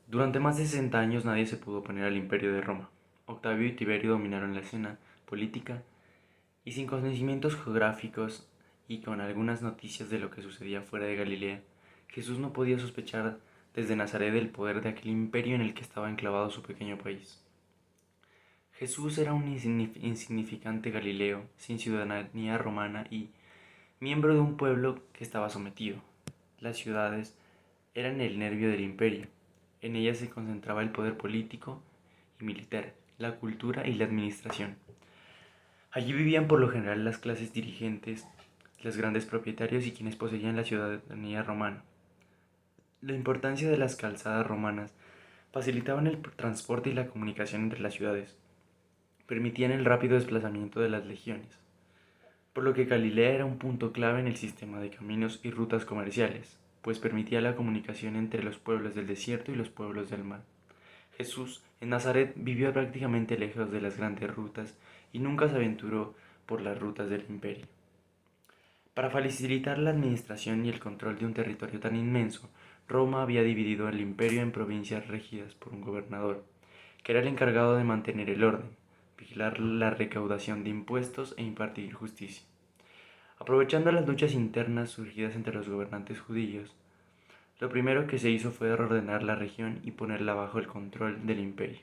Durante más de 60 años nadie se pudo oponer al imperio de Roma. Octavio y Tiberio dominaron la escena política y sin conocimientos geográficos y con algunas noticias de lo que sucedía fuera de Galilea, Jesús no podía sospechar desde Nazaret del poder de aquel imperio en el que estaba enclavado su pequeño país. Jesús era un insignificante Galileo, sin ciudadanía romana y miembro de un pueblo que estaba sometido. Las ciudades eran el nervio del imperio. En ellas se concentraba el poder político y militar, la cultura y la administración. Allí vivían por lo general las clases dirigentes, los grandes propietarios y quienes poseían la ciudadanía romana. La importancia de las calzadas romanas facilitaban el transporte y la comunicación entre las ciudades, permitían el rápido desplazamiento de las legiones, por lo que Galilea era un punto clave en el sistema de caminos y rutas comerciales, pues permitía la comunicación entre los pueblos del desierto y los pueblos del mar. Jesús, en Nazaret, vivió prácticamente lejos de las grandes rutas y nunca se aventuró por las rutas del imperio. Para facilitar la administración y el control de un territorio tan inmenso, Roma había dividido el imperio en provincias regidas por un gobernador, que era el encargado de mantener el orden, vigilar la recaudación de impuestos e impartir justicia. Aprovechando las luchas internas surgidas entre los gobernantes judíos, lo primero que se hizo fue reordenar la región y ponerla bajo el control del imperio.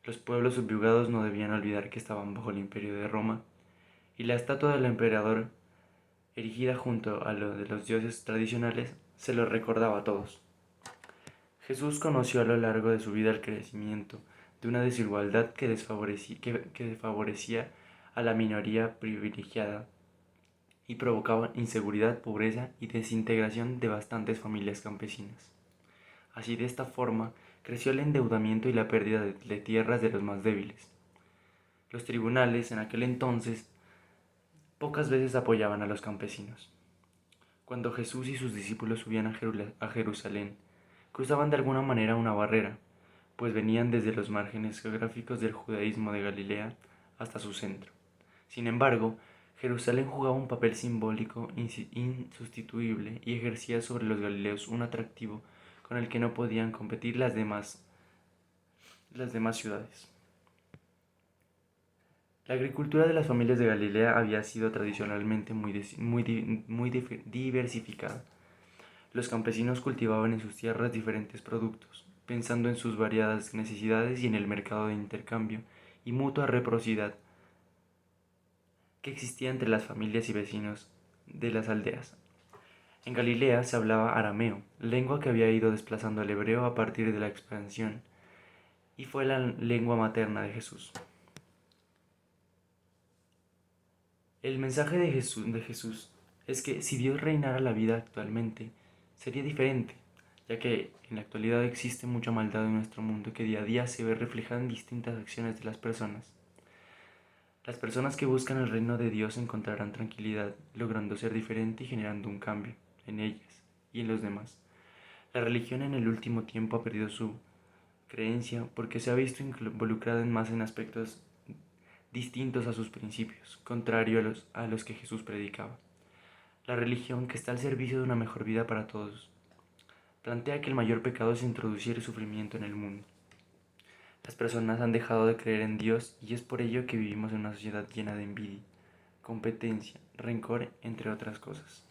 Los pueblos subyugados no debían olvidar que estaban bajo el imperio de Roma, y la estatua del emperador, erigida junto a lo de los dioses tradicionales, se lo recordaba a todos. Jesús conoció a lo largo de su vida el crecimiento de una desigualdad que favorecía a la minoría privilegiada y provocaba inseguridad, pobreza y desintegración de bastantes familias campesinas. Así, de esta forma, creció el endeudamiento y la pérdida de tierras de los más débiles. Los tribunales, en aquel entonces, pocas veces apoyaban a los campesinos. Cuando Jesús y sus discípulos subían a Jerusalén, cruzaban de alguna manera una barrera, pues venían desde los márgenes geográficos del judaísmo de Galilea hasta su centro. Sin embargo, Jerusalén jugaba un papel simbólico insustituible y ejercía sobre los galileos un atractivo con el que no podían competir las demás ciudades. La agricultura de las familias de Galilea había sido tradicionalmente muy diversificada. Los campesinos cultivaban en sus tierras diferentes productos, pensando en sus variadas necesidades y en el mercado de intercambio y mutua reciprocidad que existía entre las familias y vecinos de las aldeas. En Galilea se hablaba arameo, lengua que había ido desplazando al hebreo a partir de la expansión, y fue la lengua materna de Jesús. El mensaje de Jesús es que si Dios reinara la vida actualmente, sería diferente, ya que en la actualidad existe mucha maldad en nuestro mundo que día a día se ve reflejada en distintas acciones de las personas. Las personas que buscan el reino de Dios encontrarán tranquilidad, logrando ser diferente y generando un cambio en ellas y en los demás. La religión en el último tiempo ha perdido su creencia porque se ha visto involucrada más en aspectos distintos a sus principios, contrario a los que Jesús predicaba. La religión, que está al servicio de una mejor vida para todos, plantea que el mayor pecado es introducir el sufrimiento en el mundo. Las personas han dejado de creer en Dios y es por ello que vivimos en una sociedad llena de envidia, competencia, rencor, entre otras cosas.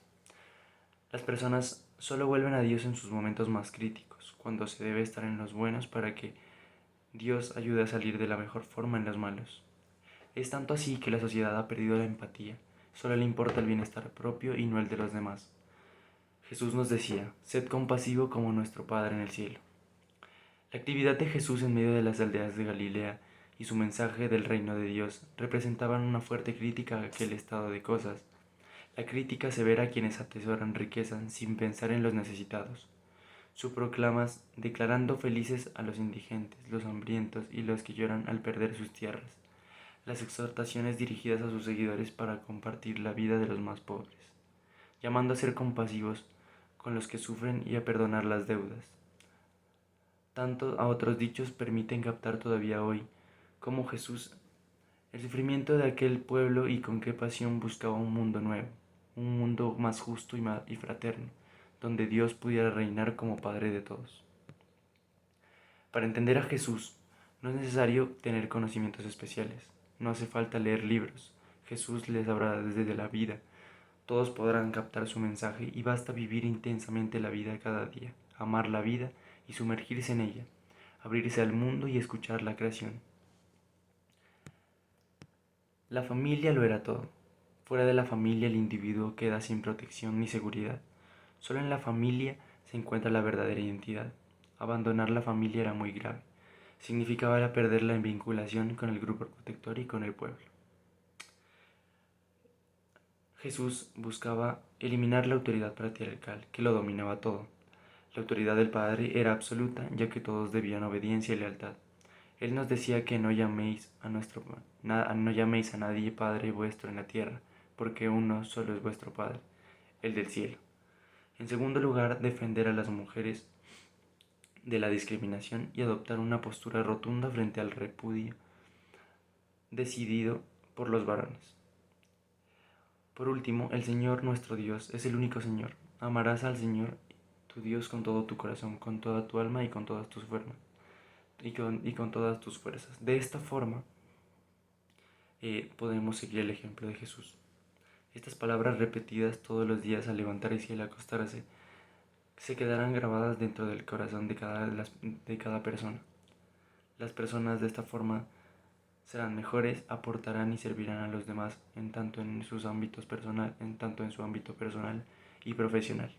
Las personas solo vuelven a Dios en sus momentos más críticos, cuando se debe estar en los buenos para que Dios ayude a salir de la mejor forma en los malos. Es tanto así que la sociedad ha perdido la empatía, solo le importa el bienestar propio y no el de los demás. Jesús nos decía, sed compasivo como nuestro Padre en el cielo. La actividad de Jesús en medio de las aldeas de Galilea y su mensaje del reino de Dios representaban una fuerte crítica a aquel estado de cosas. La crítica severa a quienes atesoran riqueza sin pensar en los necesitados. Su proclamas declarando felices a los indigentes, los hambrientos y los que lloran al perder sus tierras. Las exhortaciones dirigidas a sus seguidores para compartir la vida de los más pobres, llamando a ser compasivos con los que sufren y a perdonar las deudas. Tanto a otros dichos permiten captar todavía hoy, como Jesús, el sufrimiento de aquel pueblo y con qué pasión buscaba un mundo nuevo, un mundo más justo y fraterno, donde Dios pudiera reinar como Padre de todos. Para entender a Jesús no es necesario tener conocimientos especiales, no hace falta leer libros. Jesús les hablará desde la vida. Todos podrán captar su mensaje y basta vivir intensamente la vida cada día, amar la vida y sumergirse en ella, abrirse al mundo y escuchar la creación. La familia lo era todo. Fuera de la familia el individuo queda sin protección ni seguridad. Solo en la familia se encuentra la verdadera identidad. Abandonar la familia era muy grave. Significaba perder la vinculación con el grupo protector y con el pueblo. Jesús buscaba eliminar la autoridad patriarcal que lo dominaba todo. La autoridad del Padre era absoluta, ya que todos debían obediencia y lealtad. Él nos decía que no llaméis no llaméis a nadie Padre vuestro en la tierra, porque uno solo es vuestro Padre, el del cielo. En segundo lugar, defender a las mujeres de la discriminación y adoptar una postura rotunda frente al repudio decidido por los varones. Por último, el Señor nuestro Dios es el único Señor. Amarás al Señor tu Dios con todo tu corazón, con toda tu alma y con todas tus fuerzas. Y con todas tus fuerzas. De esta forma podemos seguir el ejemplo de Jesús. Estas palabras repetidas todos los días al levantarse y al acostarse se quedarán grabadas dentro del corazón de cada persona. Las personas de esta forma serán mejores, aportarán y servirán a los demás en tanto en su ámbito personal y profesional.